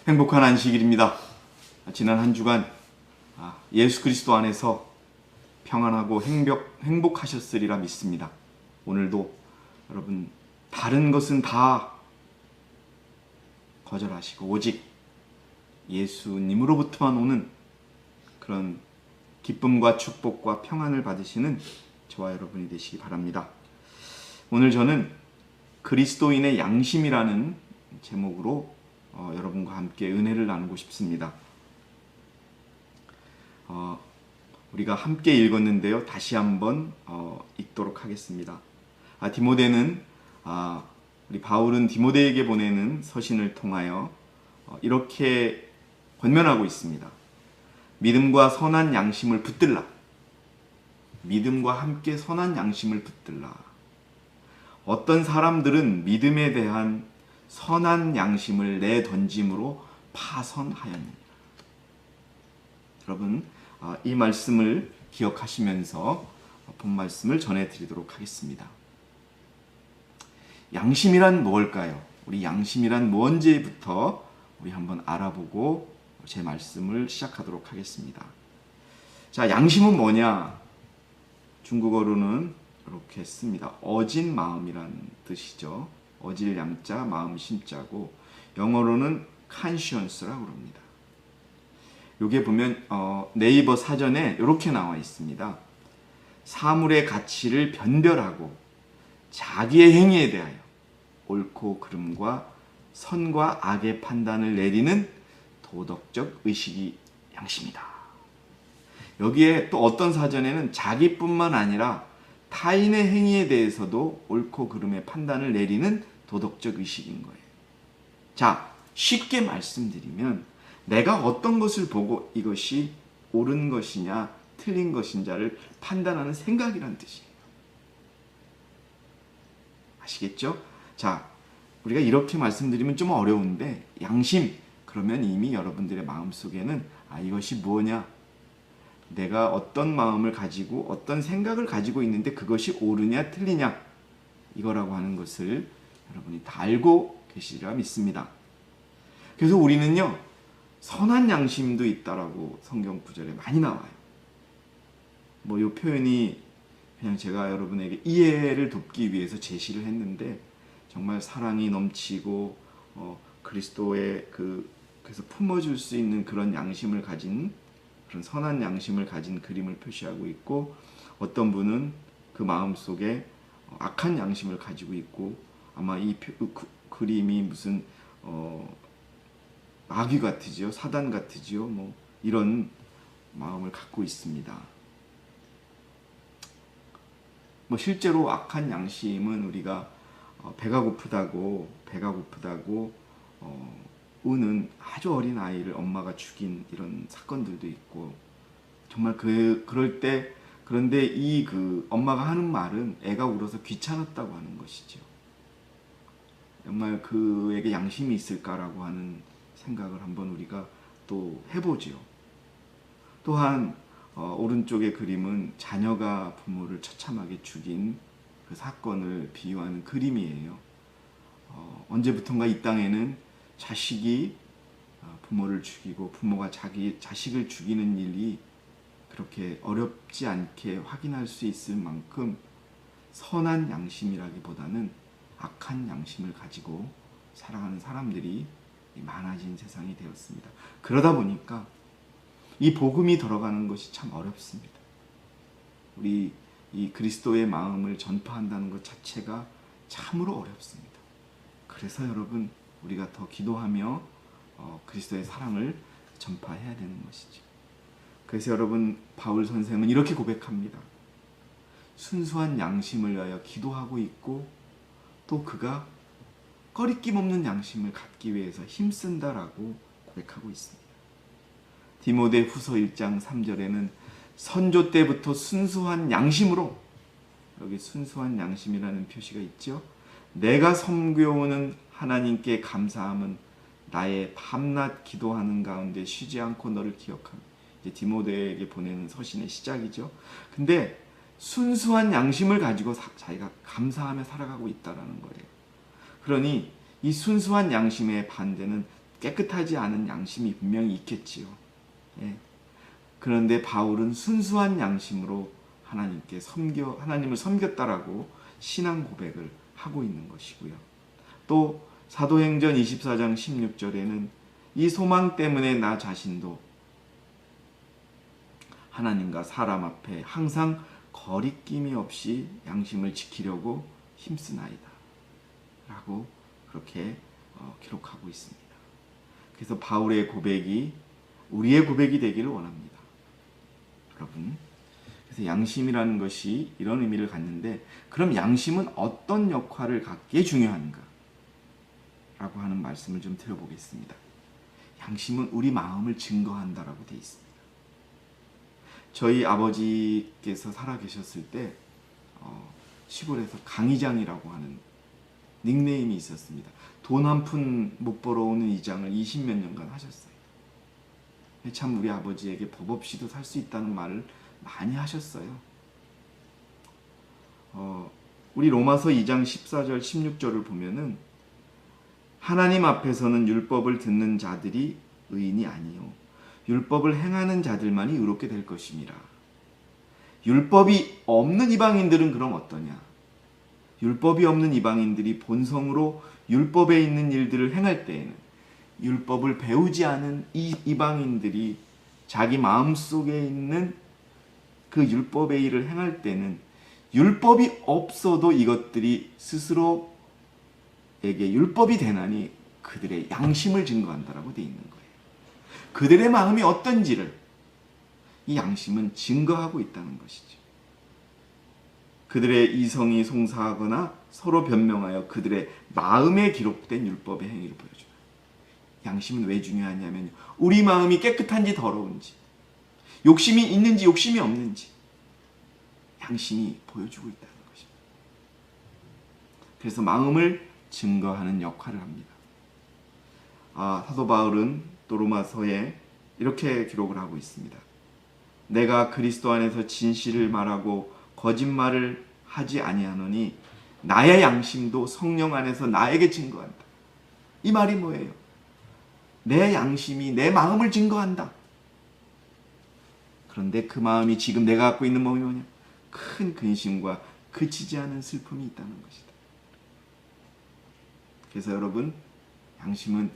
행복한 안식일입니다. 지난 한 주간 예수 그리스도 안에서 평안하고 행복하셨으리라 믿습니다. 오늘도 여러분 다른 것은 다 거절하시고 오직 예수님으로부터만 오는 그런 기쁨과 축복과 평안을 받으시는 저와 여러분이 되시기 바랍니다. 오늘 저는 그리스도인의 양심이라는 제목으로 여러분과 함께 은혜를 나누고 싶습니다. 우리가 함께 읽었는데요. 다시 한번 읽도록 하겠습니다. 디모데는 우리 바울은 디모데에게 보내는 서신을 통하여 이렇게 권면하고 있습니다. 믿음과 선한 양심을 붙들라. 믿음과 함께 선한 양심을 붙들라. 어떤 사람들은 믿음에 대한 선한 양심을 내던짐으로 파선하였느니라. 여러분, 이 말씀을 기억하시면서 본 말씀을 전해드리도록 하겠습니다. 양심이란 무엇일까요? 우리 양심이란 뭔지부터 우리 한번 알아보고 제 말씀을 시작하도록 하겠습니다. 자, 양심은 뭐냐? 중국어로는 이렇게 씁니다. 어진 마음이란 뜻이죠. 어질 양자, 마음 심자고 영어로는 conscience라고 합니다. 여기에 보면 네이버 사전에 이렇게 나와 있습니다. 사물의 가치를 변별하고 자기의 행위에 대하여 옳고 그름과 선과 악의 판단을 내리는 도덕적 의식이 양심이다. 여기에 또 어떤 사전에는 자기뿐만 아니라 타인의 행위에 대해서도 옳고 그름의 판단을 내리는 도덕적 의식인 거예요. 자, 쉽게 말씀드리면 내가 어떤 것을 보고 이것이 옳은 것이냐 틀린 것인지를 판단하는 생각이란 뜻이에요. 아시겠죠? 자, 우리가 이렇게 말씀드리면 좀 어려운데 양심, 그러면 이미 여러분들의 마음속에는 이것이 뭐냐? 내가 어떤 마음을 가지고 어떤 생각을 가지고 있는데 그것이 옳으냐 틀리냐 이거라고 하는 것을 여러분이 다 알고 계시리라 믿습니다. 그래서 우리는요 선한 양심도 있다라고 성경 구절에 많이 나와요. 이 표현이 그냥 제가 여러분에게 이해를 돕기 위해서 제시를 했는데 정말 사랑이 넘치고 그리스도의 그래서 품어줄 수 있는 그런 양심을 가진 그런 선한 양심을 가진 그림을 표시하고 있고 어떤 분은 그 마음속에 악한 양심을 가지고 있고 아마 이 그림이 무슨 마귀 같으지요, 사단 같으지요, 이런 마음을 갖고 있습니다. 실제로 악한 양심은 우리가 배가 고프다고 우는 아주 어린 아이를 엄마가 죽인 이런 사건들도 있고 정말 그럴 때 그런데 이 엄마가 하는 말은 애가 울어서 귀찮았다고 하는 것이죠. 정말 그에게 양심이 있을까라고 하는 생각을 한번 우리가 또 해보죠. 또한 오른쪽의 그림은 자녀가 부모를 처참하게 죽인 그 사건을 비유하는 그림이에요. 언제부턴가 이 땅에는 자식이 부모를 죽이고 부모가 자식을 죽이는 일이 그렇게 어렵지 않게 확인할 수 있을 만큼 선한 양심이라기보다는 악한 양심을 가지고 살아가는 사람들이 많아진 세상이 되었습니다. 그러다 보니까 이 복음이 들어가는 것이 참 어렵습니다. 우리 이 그리스도의 마음을 전파한다는 것 자체가 참으로 어렵습니다. 그래서 여러분 우리가 더 기도하며 그리스도의 사랑을 전파해야 되는 것이죠. 그래서 여러분 바울 선생은 이렇게 고백합니다. 순수한 양심을 위하여 기도하고 있고 또 그가 꺼리낌 없는 양심을 갖기 위해서 힘쓴다라고 고백하고 있습니다. 디모데 후서 1장 3절에는 선조 때부터 순수한 양심으로 여기 순수한 양심이라는 표시가 있죠. 내가 섬겨오는 하나님께 감사함은 나의 밤낮 기도하는 가운데 쉬지 않고 너를 기억하며 이제 디모데에게 보내는 서신의 시작이죠. 근데 순수한 양심을 가지고 자기가 감사하며 살아가고 있다라는 거예요. 그러니 이 순수한 양심의 반대는 깨끗하지 않은 양심이 분명히 있겠지요. 예. 그런데 바울은 순수한 양심으로 하나님을 섬겼다라고 신앙 고백을 하고 있는 것이고요. 또 사도행전 24장 16절에는 이 소망 때문에 나 자신도 하나님과 사람 앞에 항상 거리낌이 없이 양심을 지키려고 힘쓰나이다 라고 그렇게 기록하고 있습니다. 그래서 바울의 고백이 우리의 고백이 되기를 원합니다. 여러분, 그래서 양심이라는 것이 이런 의미를 갖는데, 그럼 양심은 어떤 역할을 갖기에 중요한가? 라고 하는 말씀을 좀 드려보겠습니다. 양심은 우리 마음을 증거한다라고 되어 있습니다. 저희 아버지께서 살아계셨을 때 시골에서 강이장이라고 하는 닉네임이 있었습니다. 돈 한 푼 못 벌어오는 이장을 20몇 년간 하셨어요. 참 우리 아버지에게 법 없이도 살 수 있다는 말을 많이 하셨어요. 우리 로마서 2장 14절 16절을 보면은 하나님 앞에서는 율법을 듣는 자들이 의인이 아니요 율법을 행하는 자들만이 의롭게 될 것임이라. 율법이 없는 이방인들은 그럼 어떠냐? 율법이 없는 이방인들이 본성으로 율법에 있는 일들을 행할 때에는 율법을 배우지 않은 이 이방인들이 자기 마음속에 있는 그 율법의 일을 행할 때는 율법이 없어도 이것들이 스스로에게 율법이 되나니 그들의 양심을 증거한다라고 되어 있는 거예요. 그들의 마음이 어떤지를 이 양심은 증거하고 있다는 것이죠. 그들의 이성이 송사하거나 서로 변명하여 그들의 마음에 기록된 율법의 행위를 보여줘요. 양심은 왜 중요하냐면 우리 마음이 깨끗한지 더러운지, 욕심이 있는지 욕심이 없는지 양심이 보여주고 있다는 것입니다. 그래서 마음을 증거하는 역할을 합니다. 사도 바울은 또 로마서에 이렇게 기록을 하고 있습니다. 내가 그리스도 안에서 진실을 말하고 거짓말을 하지 아니하노니 나의 양심도 성령 안에서 나에게 증거한다. 이 말이 뭐예요? 내 양심이 내 마음을 증거한다. 그런데 그 마음이 지금 내가 갖고 있는 마음이 뭐냐? 큰 근심과 그치지 않은 슬픔이 있다는 것이다. 그래서 여러분, 양심은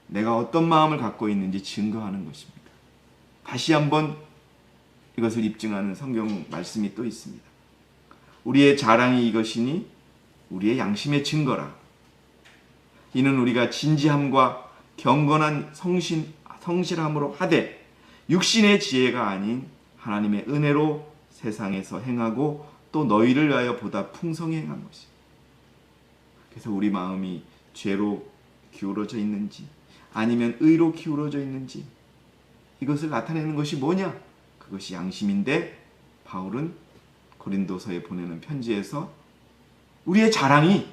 내가 어떤 마음을 갖고 있는지 증거하는 것입니다. 다시 한번 이것을 입증하는 성경 말씀이 또 있습니다. 우리의 자랑이 이것이니 우리의 양심의 증거라. 이는 우리가 진지함과 경건한 성실함으로 하되 육신의 지혜가 아닌 하나님의 은혜로 세상에서 행하고 또 너희를 위하여 보다 풍성히 행한 것이. 그래서 우리 마음이 죄로 기울어져 있는지 아니면 의로 기울어져 있는지 이것을 나타내는 것이 뭐냐? 그것이 양심인데, 바울은 고린도서에 보내는 편지에서 우리의 자랑이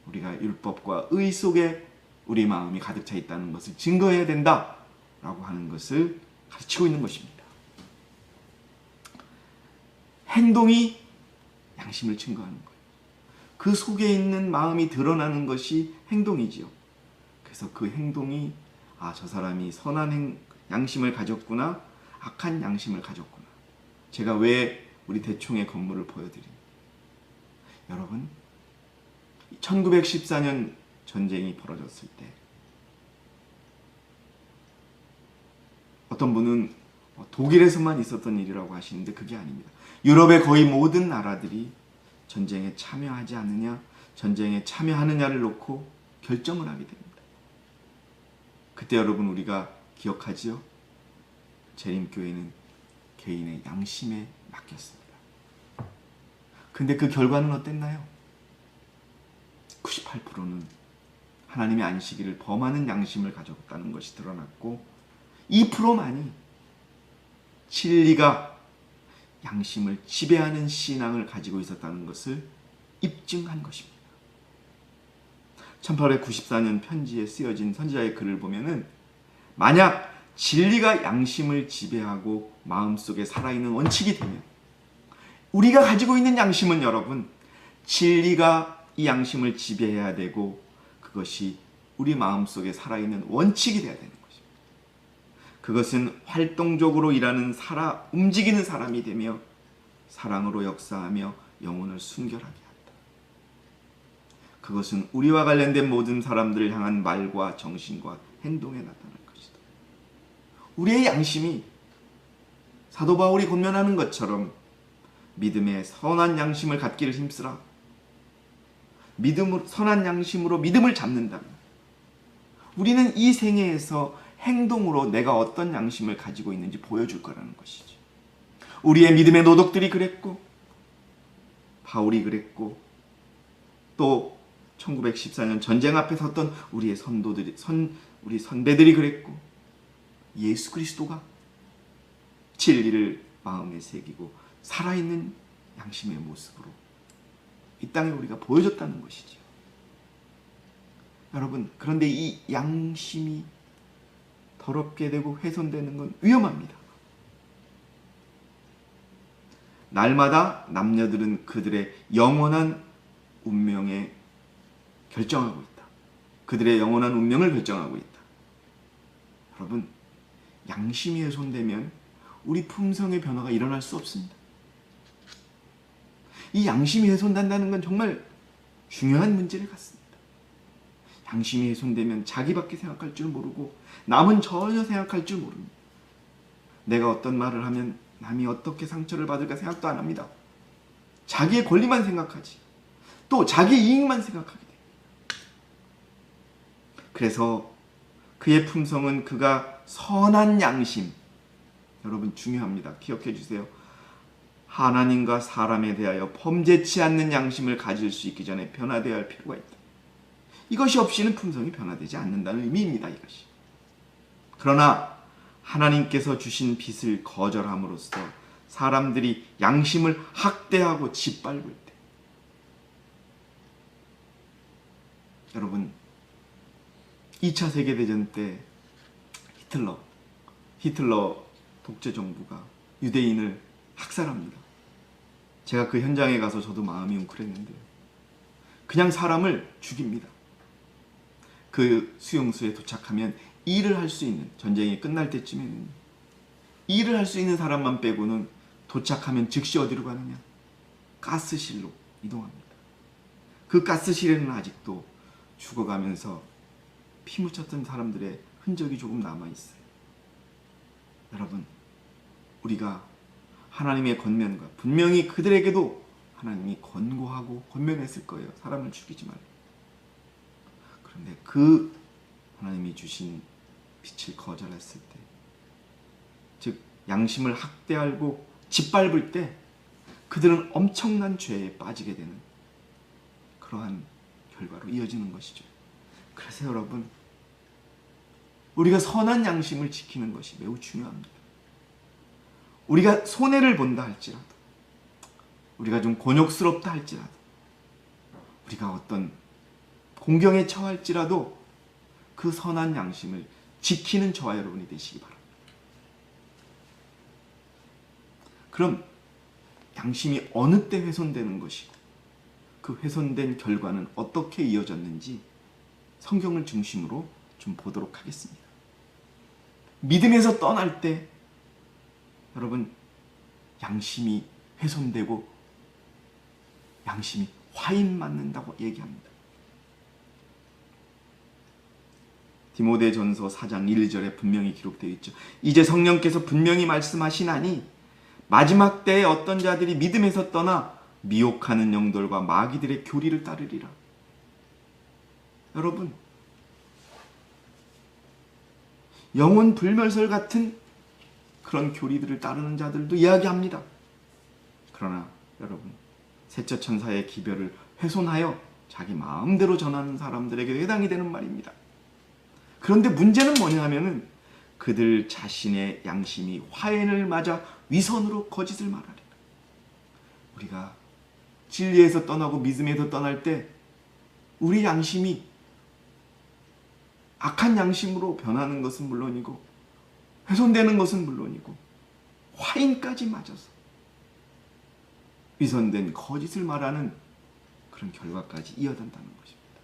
우리가 율법과 의 속에 우리 마음이 가득 차 있다는 것을 증거해야 된다라고 하는 것을 가르치고 있는 것입니다. 행동이 양심을 증거하는 거예요. 그 속에 있는 마음이 드러나는 것이 행동이지요. 그래서 그 행동이 저 사람이 선한 양심을 가졌구나, 악한 양심을 가졌구나. 제가 왜 우리 대총의 건물을 보여드립니다. 여러분, 1914년 전쟁이 벌어졌을 때 어떤 분은 독일에서만 있었던 일이라고 하시는데 그게 아닙니다. 유럽의 거의 모든 나라들이 전쟁에 참여하지 않느냐, 전쟁에 참여하느냐를 놓고 결정을 하게 됩니다. 그때 여러분 우리가 기억하지요? 재림교회는 개인의 양심에 맡겼습니다. 근데 그 결과는 어땠나요? 98%는 하나님의 안식일을 범하는 양심을 가졌다는 것이 드러났고 2%만이 진리가 양심을 지배하는 신앙을 가지고 있었다는 것을 입증한 것입니다. 1894년 편지에 쓰여진 선지자의 글을 보면은 만약 진리가 양심을 지배하고 마음속에 살아있는 원칙이 되면 우리가 가지고 있는 양심은 여러분 진리가 이 양심을 지배해야 되고 그것이 우리 마음속에 살아있는 원칙이 되어야 되는 것입니다. 그것은 활동적으로 일하는 움직이는 사람이 되며 사랑으로 역사하며 영혼을 순결하게 한다. 그것은 우리와 관련된 모든 사람들을 향한 말과 정신과 행동에 나타날 것이다. 우리의 양심이 사도 바울이 권면하는 것처럼 믿음의 선한 양심을 갖기를 힘쓰라. 선한 양심으로 믿음을 잡는다면 우리는 이 생애에서 행동으로 내가 어떤 양심을 가지고 있는지 보여줄 거라는 것이죠. 우리의 믿음의 노독들이 그랬고, 바울이 그랬고, 또 1914년 전쟁 앞에 섰던 우리 선배들이 그랬고, 예수 그리스도가 진리를 마음에 새기고 살아있는 양심의 모습으로 이 땅에 우리가 보여줬다는 것이죠. 여러분, 그런데 이 양심이 더럽게 되고 훼손되는 건 위험합니다. 날마다 남녀들은 그들의 영원한 운명에 결정하고 있다. 그들의 영원한 운명을 결정하고 있다. 여러분, 양심이 훼손되면 우리 품성의 변화가 일어날 수 없습니다. 이 양심이 훼손된다는 건 정말 중요한 문제를 갖습니다. 양심이 훼손되면 자기밖에 생각할 줄 모르고 남은 전혀 생각할 줄 모릅니다. 내가 어떤 말을 하면 남이 어떻게 상처를 받을까 생각도 안 합니다. 자기의 권리만 생각하지. 또 자기의 이익만 생각하게 돼요. 그래서 그의 품성은 그가 선한 양심, 여러분 중요합니다. 기억해 주세요. 하나님과 사람에 대하여 범죄치 않는 양심을 가질 수 있기 전에 변화되어야 할 필요가 있다. 이것이 없이는 품성이 변화되지 않는다는 의미입니다. 이것이. 그러나 하나님께서 주신 빛을 거절함으로써 사람들이 양심을 학대하고 짓밟을 때, 여러분 2차 세계대전 때 히틀러 독재 정부가 유대인을 학살합니다. 제가 그 현장에 가서 저도 마음이 웅크랬는데요. 그냥 사람을 죽입니다. 그 수용소에 도착하면 일을 할 수 있는, 전쟁이 끝날 때쯤에는 일을 할 수 있는 사람만 빼고는 도착하면 즉시 어디로 가느냐? 가스실로 이동합니다. 그 가스실에는 아직도 죽어가면서 피 묻혔던 사람들의 흔적이 조금 남아있어요. 여러분, 우리가 하나님의 권면과 분명히 그들에게도 하나님이 권고하고 권면했을 거예요. 사람을 죽이지 말라. 그런데 그 하나님이 주신 빛을 거절했을 때, 즉 양심을 학대하고 짓밟을 때 그들은 엄청난 죄에 빠지게 되는 그러한 결과로 이어지는 것이죠. 그래서 여러분, 우리가 선한 양심을 지키는 것이 매우 중요합니다. 우리가 손해를 본다 할지라도, 우리가 좀 곤욕스럽다 할지라도, 우리가 어떤 공경에 처할지라도 그 선한 양심을 지키는 저와 여러분이 되시기 바랍니다. 그럼 양심이 어느 때 훼손되는 것이고 그 훼손된 결과는 어떻게 이어졌는지 성경을 중심으로 좀 보도록 하겠습니다. 믿음에서 떠날 때 여러분, 양심이 훼손되고 양심이 화인 맞는다고 얘기합니다. 디모데전서 4장 1절에 분명히 기록되어 있죠. 이제 성령께서 분명히 말씀하시나니 마지막 때에 어떤 자들이 믿음에서 떠나 미혹하는 영들과 마귀들의 교리를 따르리라. 여러분, 영혼 불멸설 같은 그런 교리들을 따르는 자들도 이야기합니다. 그러나 여러분, 셋째 천사의 기별을 훼손하여 자기 마음대로 전하는 사람들에게 해당이 되는 말입니다. 그런데 문제는 뭐냐 하면은 그들 자신의 양심이 화인을 맞아 위선으로 거짓을 말하리라. 우리가 진리에서 떠나고 믿음에서 떠날 때 우리 양심이 악한 양심으로 변하는 것은 물론이고 훼손되는 것은 물론이고 화인까지 맞아서 위선된 거짓을 말하는 그런 결과까지 이어간다는 것입니다.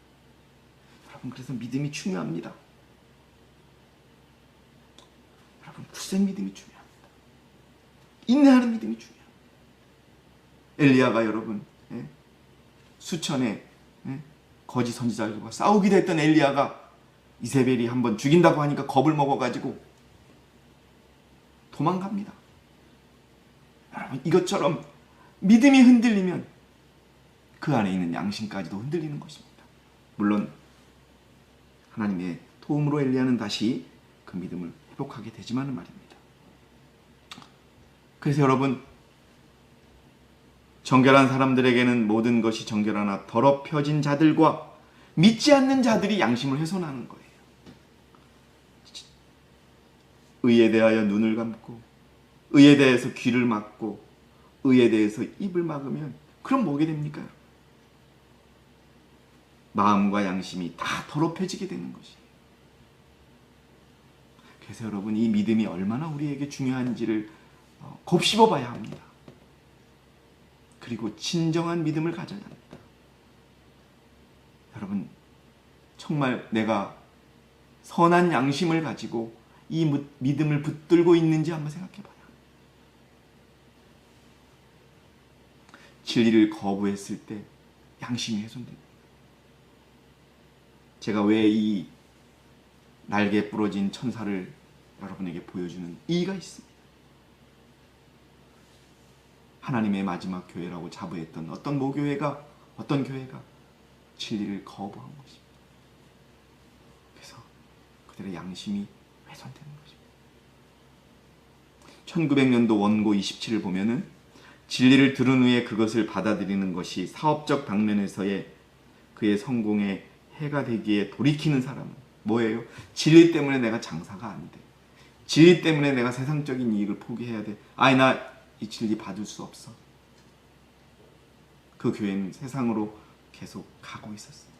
여러분, 그래서 믿음이 중요합니다. 여러분, 굳센 믿음이 중요합니다. 인내하는 믿음이 중요합니다. 엘리야가 여러분, 수천의 거짓 선지자들과 싸우기도 했던 엘리야가 이세벨이 한번 죽인다고 하니까 겁을 먹어가지고 도망갑니다. 여러분, 이것처럼 믿음이 흔들리면 그 안에 있는 양심까지도 흔들리는 것입니다. 물론 하나님의 도움으로 엘리야는 다시 그 믿음을 회복하게 되지만은 말입니다. 그래서 여러분, 정결한 사람들에게는 모든 것이 정결하나 더럽혀진 자들과 믿지 않는 자들이 양심을 훼손하는 거예요. 의에 대하여 눈을 감고, 의에 대해서 귀를 막고, 의에 대해서 입을 막으면 그럼 뭐게 됩니까? 마음과 양심이 다 더럽혀지게 되는 것이에요. 그래서 여러분, 이 믿음이 얼마나 우리에게 중요한지를 곱씹어 봐야 합니다. 그리고 진정한 믿음을 가져야 합니다. 여러분, 정말 내가 선한 양심을 가지고 이 믿음을 붙들고 있는지 한번 생각해 봐요. 진리를 거부했을 때 양심이 훼손됩니다. 제가 왜 이 날개 부러진 천사를 여러분에게 보여주는 이유가 있습니다. 하나님의 마지막 교회라고 자부했던 어떤 모교회가, 어떤 교회가 진리를 거부한 것입니다. 그래서 그들의 양심이 훼손되는 것입니다. 1900년도 원고 27을 보면은 진리를 들은 후에 그것을 받아들이는 것이 사업적 방면에서의 그의 성공에 해가 되기에 돌이키는 사람은 뭐예요? 진리 때문에 내가 장사가 안 돼. 진리 때문에 내가 세상적인 이익을 포기해야 돼. 아이, 나 이 진리 받을 수 없어. 그 교회는 세상으로 계속 가고 있었어요.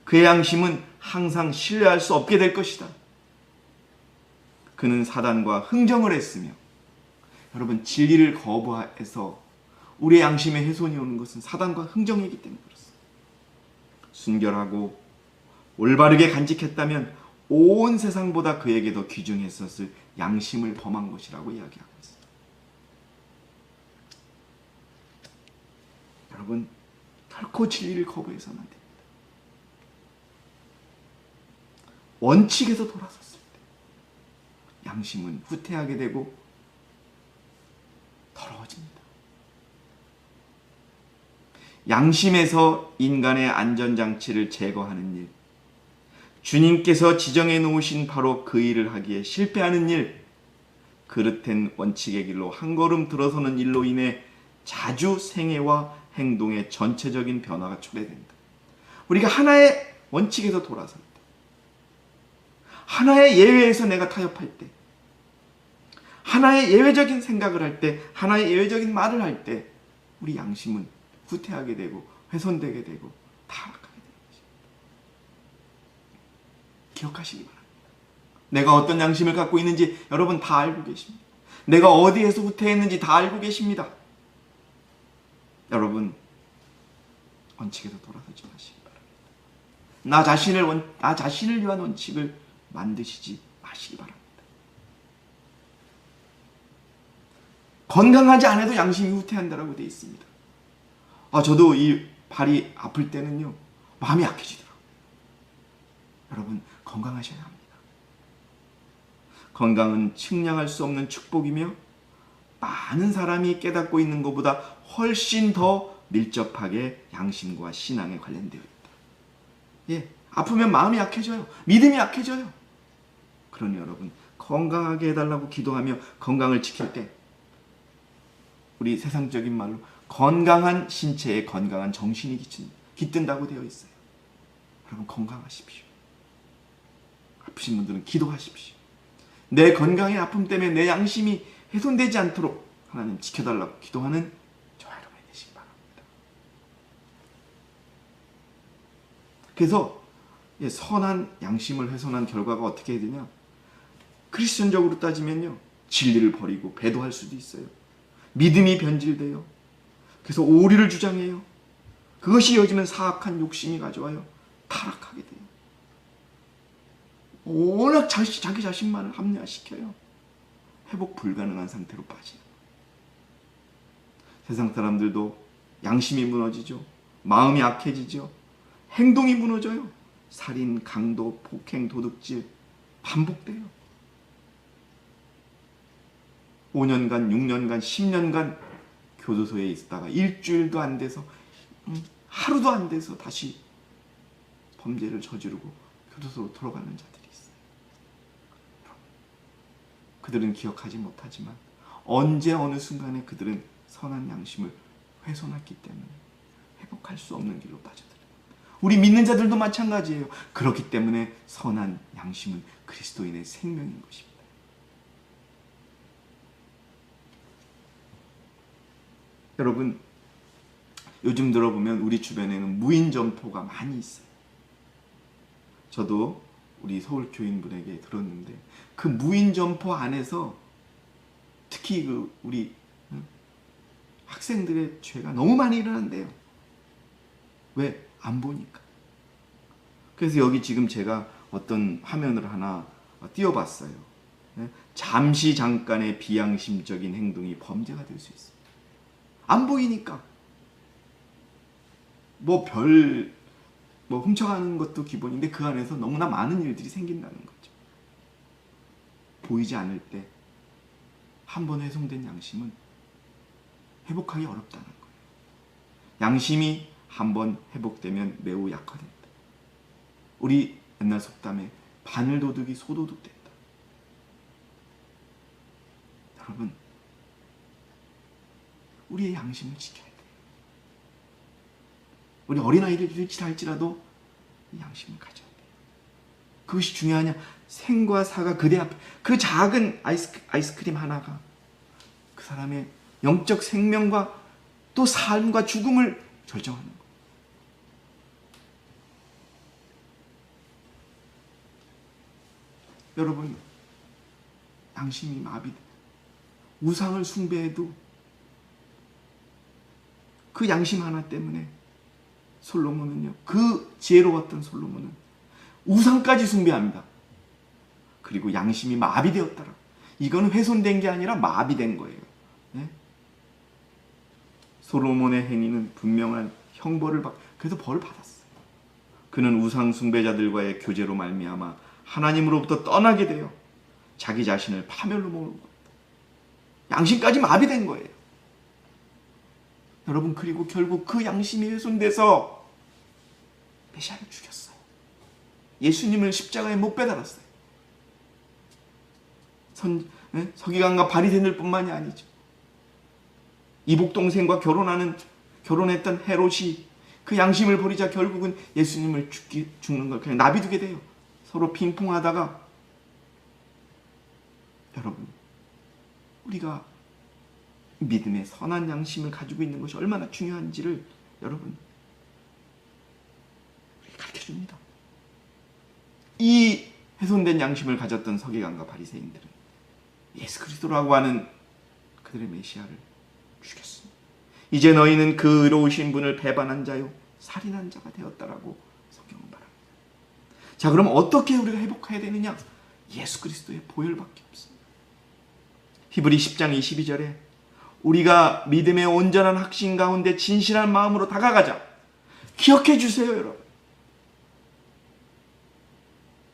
그의 양심은 항상 신뢰할 수 없게 될 것이다. 그는 사단과 흥정을 했으며, 여러분, 진리를 거부해서 우리의 양심에 훼손이 오는 것은 사단과 흥정이기 때문에 그렇습니다. 순결하고 올바르게 간직했다면 온 세상보다 그에게 더 귀중했었을 양심을 범한 것이라고 이야기하고 있습니다. 여러분, 결코 진리를 거부해서는 안 됩니다. 원칙에서 돌아섰을 때 양심은 후퇴하게 되고 더러워집니다. 양심에서 인간의 안전장치를 제거하는 일, 주님께서 지정해 놓으신 바로 그 일을 하기에 실패하는 일, 그릇된 원칙의 길로 한 걸음 들어서는 일로 인해 자주 생애와 행동의 전체적인 변화가 초래된다. 우리가 하나의 원칙에서 돌아설 때, 하나의 예외에서 내가 타협할 때, 하나의 예외적인 생각을 할 때, 하나의 예외적인 말을 할 때 우리 양심은 후퇴하게 되고 훼손되게 되고 타락하게 되는 것입니다. 기억하시기 바랍니다. 내가 어떤 양심을 갖고 있는지 여러분 다 알고 계십니다. 내가 어디에서 후퇴했는지 다 알고 계십니다. 여러분, 원칙에서 돌아서지 마시기 바랍니다. 나 자신을 위한 원칙을 만드시지 마시기 바랍니다. 건강하지 않아도 양심이 후퇴한다라고 되어 있습니다. 저도 이 발이 아플 때는요, 마음이 약해지더라고요. 여러분, 건강하셔야 합니다. 건강은 측량할 수 없는 축복이며 많은 사람이 깨닫고 있는 것보다 훨씬 더 밀접하게 양심과 신앙에 관련되어 있다. 아프면 마음이 약해져요. 믿음이 약해져요. 그러니 여러분, 건강하게 해달라고 기도하며 건강을 지킬 때, 우리 세상적인 말로 건강한 신체에 건강한 정신이 깃든다고 되어 있어요. 여러분, 건강하십시오. 아프신 분들은 기도하십시오. 내 건강의 아픔 때문에 내 양심이 훼손되지 않도록 하나님 지켜달라고 기도하는 저와 여러분이 되시기 바랍니다. 그래서 선한 양심을 훼손한 결과가 어떻게 해야 되냐? 크리스천적으로 따지면요, 진리를 버리고 배도할 수도 있어요. 믿음이 변질돼요. 그래서 오리를 주장해요. 그것이 이어지면 사악한 욕심이 가져와요. 타락하게 돼요. 워낙 자기 자신만을 합리화시켜요. 회복 불가능한 상태로 빠지는. 세상 사람들도 양심이 무너지죠. 마음이 악해지죠. 행동이 무너져요. 살인, 강도, 폭행, 도둑질 반복돼요. 5년간, 6년간, 10년간 교도소에 있다가 일주일도 안 돼서 하루도 안 돼서 다시 범죄를 저지르고 교도소로 돌아가는 자들이 있어요. 그들은 기억하지 못하지만 언제 어느 순간에 그들은 선한 양심을 훼손했기 때문에 회복할 수 없는 길로 빠져들어요. 우리 믿는 자들도 마찬가지예요. 그렇기 때문에 선한 양심은 그리스도인의 생명인 것입니다. 여러분, 요즘 들어보면 우리 주변에는 무인 점포가 많이 있어요. 저도 우리 서울 교인분에게 들었는데 그 무인 점포 안에서 특히 우리 학생들의 죄가 너무 많이 일어난대요. 왜? 안 보니까. 그래서 여기 지금 제가 어떤 화면을 하나 띄워봤어요. 잠시 잠깐의 비양심적인 행동이 범죄가 될 수 있습니다. 안 보이니까. 훔쳐가는 것도 기본인데 그 안에서 너무나 많은 일들이 생긴다는 거죠. 보이지 않을 때 한 번 훼손된 양심은 회복하기 어렵다는 거예요. 양심이 한 번 회복되면 매우 약화된다. 우리 옛날 속담에 바늘도둑이 소도둑 된다. 여러분, 우리의 양심을 지켜야 돼요. 우리 어린아이를 일치할지라도 양심을 가져야 돼요. 그것이 중요하냐? 생과 사가 그대 앞에 그 작은 아이스크림 하나가 그 사람의 영적 생명과 또 삶과 죽음을 결정하는 거예요. 여러분, 양심이 마비돼. 우상을 숭배해도 그 양심 하나 때문에 솔로몬은요, 그 지혜로웠던 솔로몬은 우상까지 숭배합니다. 그리고 양심이 마비되었더라. 이거는 훼손된 게 아니라 마비된 거예요. 네? 솔로몬의 행위는 분명한 형벌을 그래서 벌을 받았어요. 그는 우상 숭배자들과의 교제로 말미암아 하나님으로부터 떠나게 되어 자기 자신을 파멸로 몰고 갔다. 양심까지 마비된 거예요. 여러분, 그리고 결국 그 양심이 훼손돼서 메시아를 죽였어요. 예수님을 십자가에 못 배달았어요. 서기관과 바리새인들 뿐만이 아니죠. 이복 동생과 결혼했던 헤롯이 그 양심을 버리자 결국은 예수님을 죽는 걸 그냥 놔비두게 돼요. 서로 핑퐁하다가. 여러분, 우리가 믿음의 선한 양심을 가지고 있는 것이 얼마나 중요한지를 여러분 가르쳐줍니다. 이 훼손된 양심을 가졌던 서기관과 바리새인들은 예수 그리스도라고 하는 그들의 메시아를 죽였습니다. 이제 너희는 그 의로우신 분을 배반한 자요 살인한 자가 되었다라고 성경은 말합니다. 자, 그럼 어떻게 우리가 회복해야 되느냐? 예수 그리스도의 보혈밖에 없습니다. 히브리 10장 22절에 우리가 믿음의 온전한 확신 가운데 진실한 마음으로 다가가자. 기억해 주세요, 여러분.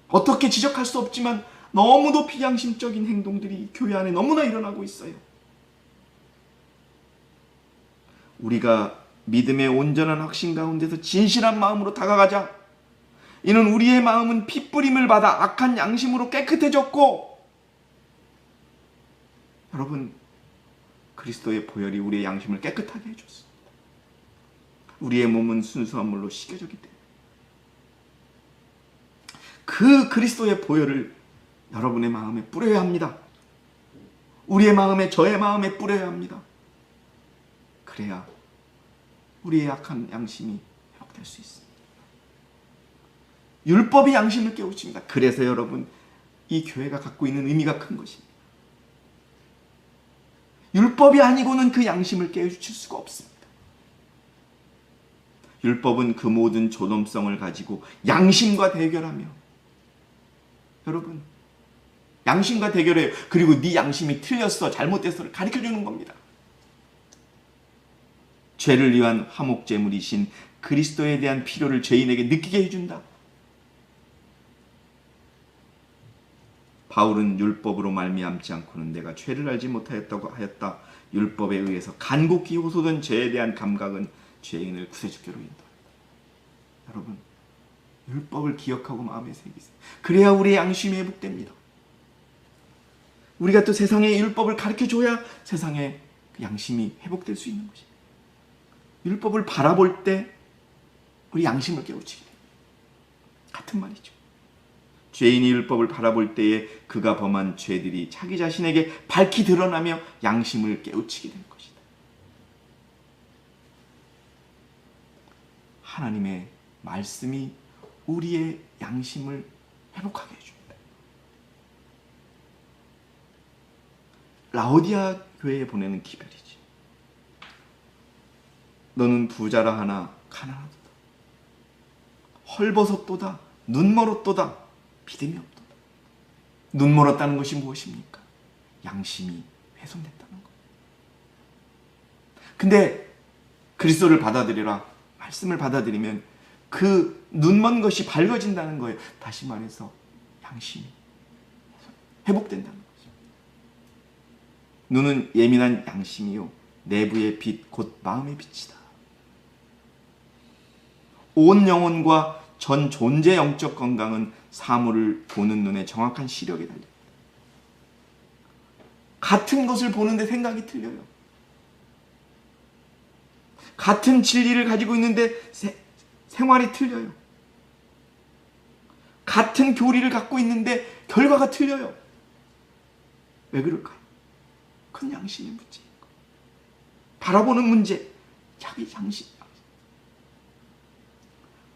어떻게 지적할 수 없지만 너무도 비양심적인 행동들이 교회 안에 너무나 일어나고 있어요. 우리가 믿음의 온전한 확신 가운데서 진실한 마음으로 다가가자. 이는 우리의 마음은 핏부림을 받아 악한 양심으로 깨끗해졌고, 여러분, 그리스도의 보혈이 우리의 양심을 깨끗하게 해줬습니다. 우리의 몸은 순수한 물로 씻겨졌기 때문에 그 그리스도의 보혈을 여러분의 마음에 뿌려야 합니다. 우리의 마음에, 저의 마음에 뿌려야 합니다. 그래야 우리의 약한 양심이 회복될 수 있습니다. 율법이 양심을 깨우칩니다. 그래서 여러분, 이 교회가 갖고 있는 의미가 큰 것입니다. 율법이 아니고는 그 양심을 깨우칠 수가 없습니다. 율법은 그 모든 존엄성을 가지고 양심과 대결하며, 여러분, 양심과 대결해요. 그리고 네 양심이 틀렸어, 잘못됐어를 가르쳐주는 겁니다. 죄를 위한 화목제물이신 그리스도에 대한 필요를 죄인에게 느끼게 해준다. 바울은 율법으로 말미암지 않고는 내가 죄를 알지 못하였다고 하였다. 율법에 의해서 간곡히 호소된 죄에 대한 감각은 죄인을 구세주께로 인도합니다. 여러분, 율법을 기억하고 마음에 새기세요. 그래야 우리의 양심이 회복됩니다. 우리가 또 세상에 율법을 가르쳐줘야 세상에 양심이 회복될 수 있는 것입니다. 율법을 바라볼 때 우리 양심을 깨우치게 됩니다. 같은 말이죠. 죄인이 율법을 바라볼 때에 그가 범한 죄들이 자기 자신에게 밝히 드러나며 양심을 깨우치게 된 것이다. 하나님의 말씀이 우리의 양심을 회복하게 해줍니다. 라오디아 교회에 보내는 기별이지. 너는 부자라 하나 가난하도다. 헐벗었도다. 눈멀었도다. 믿음이 없도다. 눈멀었다는 것이 무엇입니까? 양심이 훼손됐다는 것. 근데 그리스도를 받아들이라, 말씀을 받아들이면 그 눈먼 것이 밝아진다는 거예요. 다시 말해서 양심이 회복된다는 거죠. 눈은 예민한 양심이요 내부의 빛 곧 마음의 빛이다. 온 영혼과 전 존재 영적 건강은 사물을 보는 눈의 정확한 시력에 달립니다. 같은 것을 보는데 생각이 틀려요. 같은 진리를 가지고 있는데 생활이 틀려요. 같은 교리를 갖고 있는데 결과가 틀려요. 왜 그럴까요? 그건 양심의 문제인 거예요. 바라보는 문제, 자기 양심.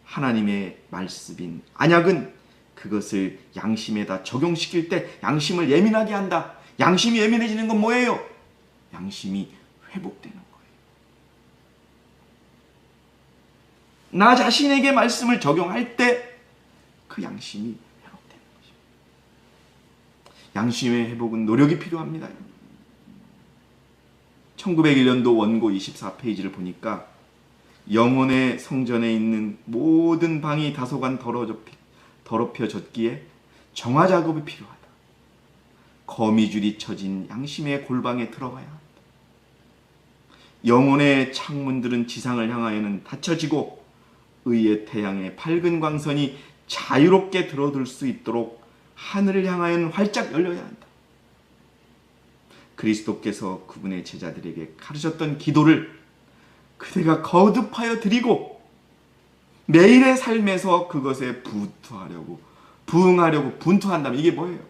하나님의 말씀인 언약은 그것을 양심에다 적용시킬 때 양심을 예민하게 한다. 양심이 예민해지는 건 뭐예요? 양심이 회복되는 거예요. 나 자신에게 말씀을 적용할 때 그 양심이 회복되는 것입니다. 양심의 회복은 노력이 필요합니다. 1901년도 원고 24페이지를 보니까 영혼의 성전에 있는 모든 방이 다소간 더럽혀졌기에 정화 작업이 필요하다. 거미줄이 쳐진 양심의 골방에 들어가야 한다. 영혼의 창문들은 지상을 향하여는 닫혀지고 의의 태양의 밝은 광선이 자유롭게 들어들 수 있도록 하늘을 향하여는 활짝 열려야 한다. 그리스도께서 그분의 제자들에게 가르쳤던 기도를 그대가 거듭하여 드리고 매일의 삶에서 그것에 부응하려고 분투한다면 이게 뭐예요?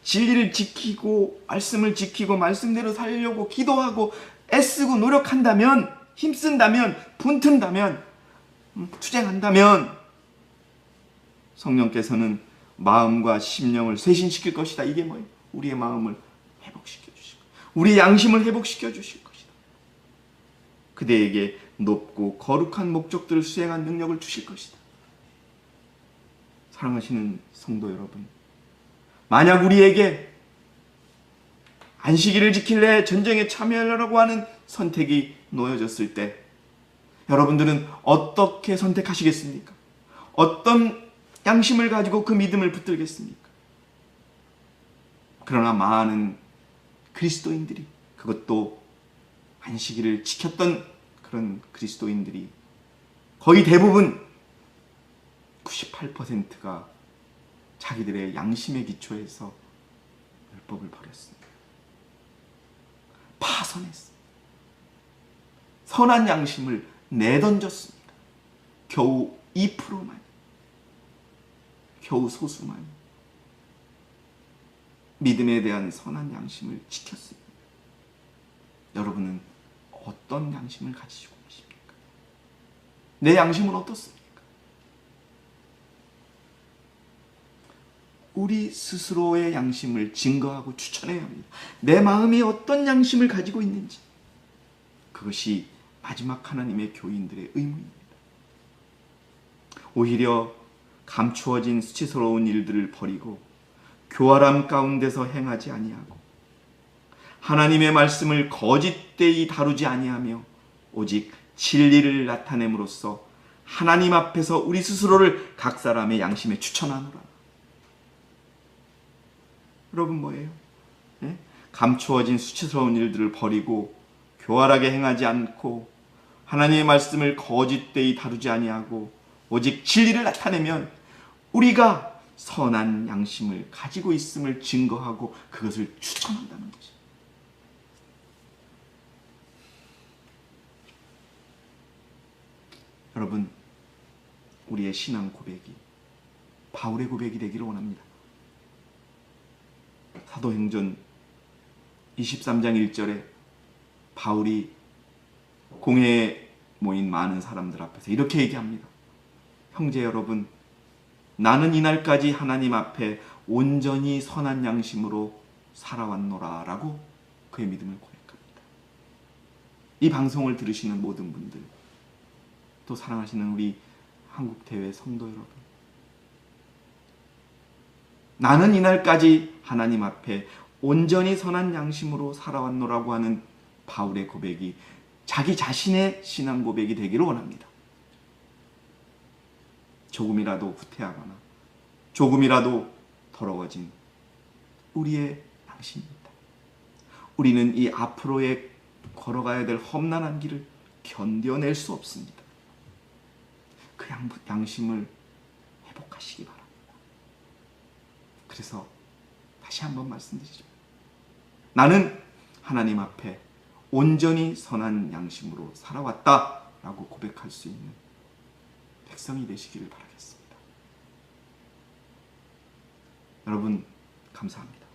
진리를 지키고 말씀을 지키고 말씀대로 살려고 기도하고 애쓰고 노력한다면, 힘쓴다면, 분튼다면, 투쟁한다면 성령께서는 마음과 심령을 쇄신시킬 것이다. 이게 뭐예요? 우리의 마음을 회복시켜 주실 것이다. 우리의 양심을 회복시켜 주실 것이다. 그대에게 높고 거룩한 목적들을 수행한 능력을 주실 것이다. 사랑하시는 성도 여러분, 만약 우리에게 안식일을 지킬래, 전쟁에 참여하려고 하는 선택이 놓여졌을 때 여러분들은 어떻게 선택하시겠습니까? 어떤 양심을 가지고 그 믿음을 붙들겠습니까? 그러나 많은 그리스도인들이, 그것도 안식일을 지켰던 그런 그리스도인들이 거의 대부분 98%가 자기들의 양심의 기초에서 율법을 버렸습니다. 파선했습니다. 선한 양심을 내던졌습니다. 겨우 2%만, 겨우 소수만 믿음에 대한 선한 양심을 지켰습니다. 여러분은 어떤 양심을 가지고 계십니까? 내 양심은 어떻습니까? 우리 스스로의 양심을 증거하고 추천해야 합니다. 내 마음이 어떤 양심을 가지고 있는지, 그것이 마지막 하나님의 교인들의 의무입니다. 오히려 감추어진 수치스러운 일들을 버리고 교활함 가운데서 행하지 아니하고 하나님의 말씀을 거짓되이 다루지 아니하며 오직 진리를 나타냄으로써 하나님 앞에서 우리 스스로를 각 사람의 양심에 추천하노라. 여러분 뭐예요? 예? 감추어진 수치스러운 일들을 버리고 교활하게 행하지 않고 하나님의 말씀을 거짓되이 다루지 아니하고 오직 진리를 나타내면 우리가 선한 양심을 가지고 있음을 증거하고 그것을 추천한다는 것입니다. 여러분, 우리의 신앙 고백이 바울의 고백이 되기를 원합니다. 사도행전 23장 1절에 바울이 공회에 모인 많은 사람들 앞에서 이렇게 얘기합니다. 형제 여러분, 나는 이날까지 하나님 앞에 온전히 선한 양심으로 살아왔노라 라고 그의 믿음을 고백합니다. 이 방송을 들으시는 모든 분들, 또 사랑하시는 우리 한국대회 성도 여러분, 나는 이날까지 하나님 앞에 온전히 선한 양심으로 살아왔노라고 하는 바울의 고백이 자기 자신의 신앙 고백이 되기를 원합니다. 조금이라도 후퇴하거나 조금이라도 더러워진 우리의 양심입니다. 우리는 이 앞으로의 걸어가야 될 험난한 길을 견뎌낼 수 없습니다. 그 양심을 회복하시기 바랍니다. 그래서 다시 한번 말씀드리죠. 나는 하나님 앞에 온전히 선한 양심으로 살아왔다라고 고백할 수 있는 백성이 되시기를 바라겠습니다. 여러분, 감사합니다.